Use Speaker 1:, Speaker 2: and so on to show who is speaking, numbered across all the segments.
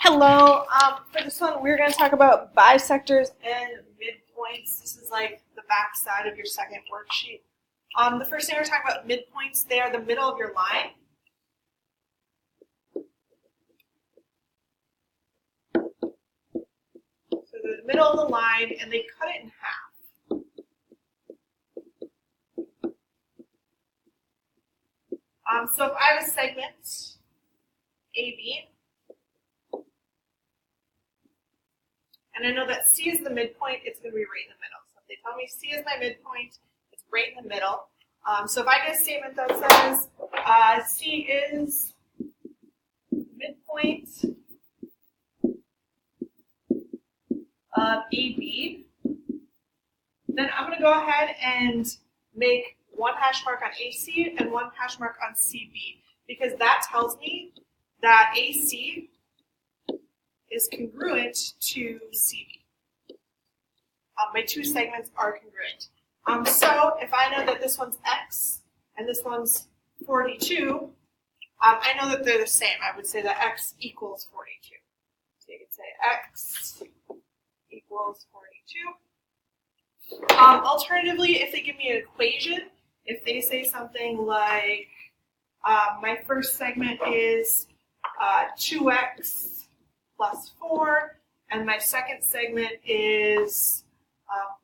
Speaker 1: Hello. For this one, we're going to talk about bisectors and midpoints. This is like the back side of your second worksheet. The first thing we're talking about midpoints. They are the middle of your line. So they're the middle of the line, and they cut it in half. So if I have a segment, AB, and I know that C is the midpoint, it's going to be right in the middle. So if they tell me C is my midpoint, it's right in the middle. So if I get a statement that says C is midpoint of AB, then I'm going to go ahead and make one hash mark on AC and one hash mark on CB, because that tells me that AC is congruent to CB. My two segments are congruent. So if I know that this one's X and this one's 42, I know that they're the same. I would say that X equals 42. So you could say X equals 42. Alternatively, if they give me an equation, if they say something like my first segment is 2x plus 4, and my second segment is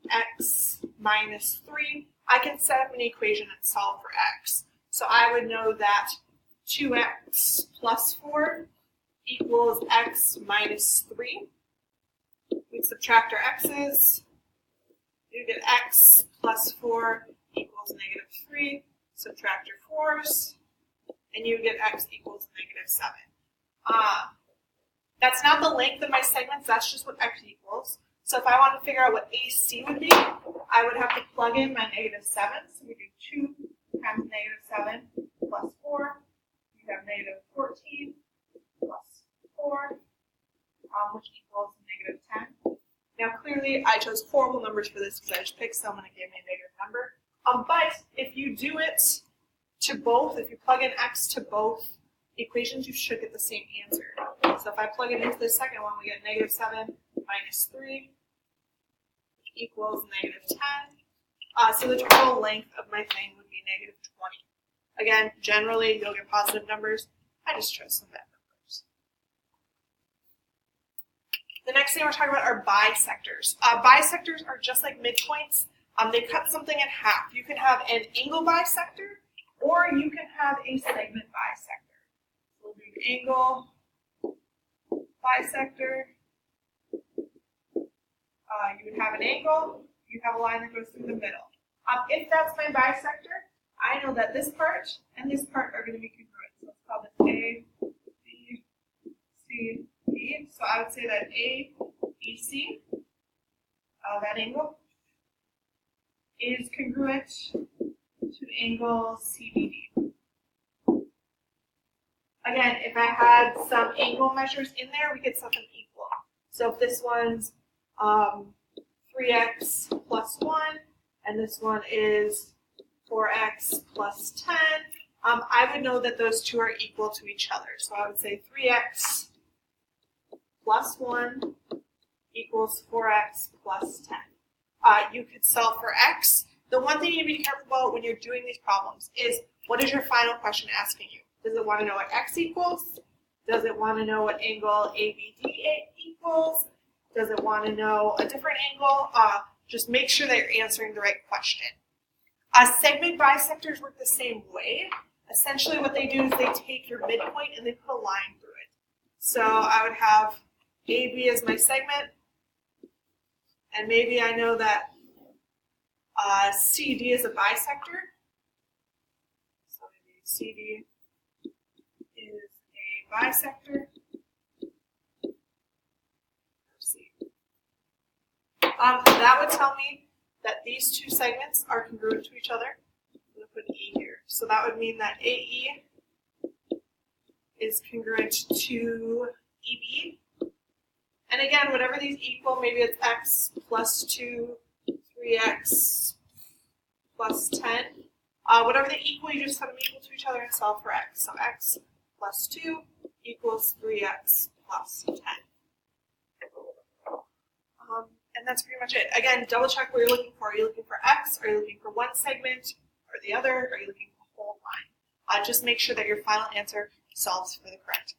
Speaker 1: x minus 3, I can set up an equation and solve for x. So I would know that 2x plus 4 equals x minus 3. We'd subtract our x's. You get x plus 4 equals negative 3. Subtract your 4's, and you get x equals negative 7. That's not the length of my segments, that's just what x equals. So if I want to figure out what AC would be, I would have to plug in my negative 7. So we do 2 times negative 7 plus 4. We have negative 14 plus 4, which equals negative 10. Now clearly I chose horrible numbers for this because I just picked someone and gave me a negative number. But if you do it to both, if you plug in x to both equations, you should get the same answer. So if I plug it into the second one, we get negative 7 minus 3, which equals negative 10. So the total length of my thing would be negative 20. Again, generally you'll get positive numbers. I just chose some bad numbers. The next thing we're talking about are bisectors. Bisectors are just like midpoints. They cut something in half. You can have an angle bisector, or you can have a segment bisector. So we'll do an angle bisector. You would have an angle. You have a line that goes through the middle. If that's my bisector, I know that this part and this part are going to be congruent. So let's call this A, B, C, D. So I would say that ABC, that angle, is congruent to angle CBD. Again, if I had some angle measures in there, we get something equal. So if this one's 3x plus 1, and this one is 4x plus 10, I would know that those two are equal to each other. So I would say 3x plus 1 equals 4x plus 10. You could solve for x. The one thing you need to be careful about when you're doing these problems is, what is your final question asking you? Does it want to know what x equals? Does it want to know what angle ABD equals? Does it want to know a different angle? Just make sure that you're answering the right question. Segment bisectors work the same way. Essentially what they do is they take your midpoint and they put a line through it. So I would have AB as my segment, and maybe I know that CD is a bisector. So maybe CD is a bisector. That would tell me that these two segments are congruent to each other. I'm going to put an E here. So that would mean that AE is congruent to EB. And again, whatever these equal, maybe it's x plus 2, 3x plus 10. Whatever they equal, you just set them equal to each other and solve for x. So x plus 2 equals 3x plus 10. And that's pretty much it. Again, double check what you're looking for. Are you looking for x? Are you looking for one segment or the other? Are you looking for the whole line? Just make sure that your final answer solves for the correct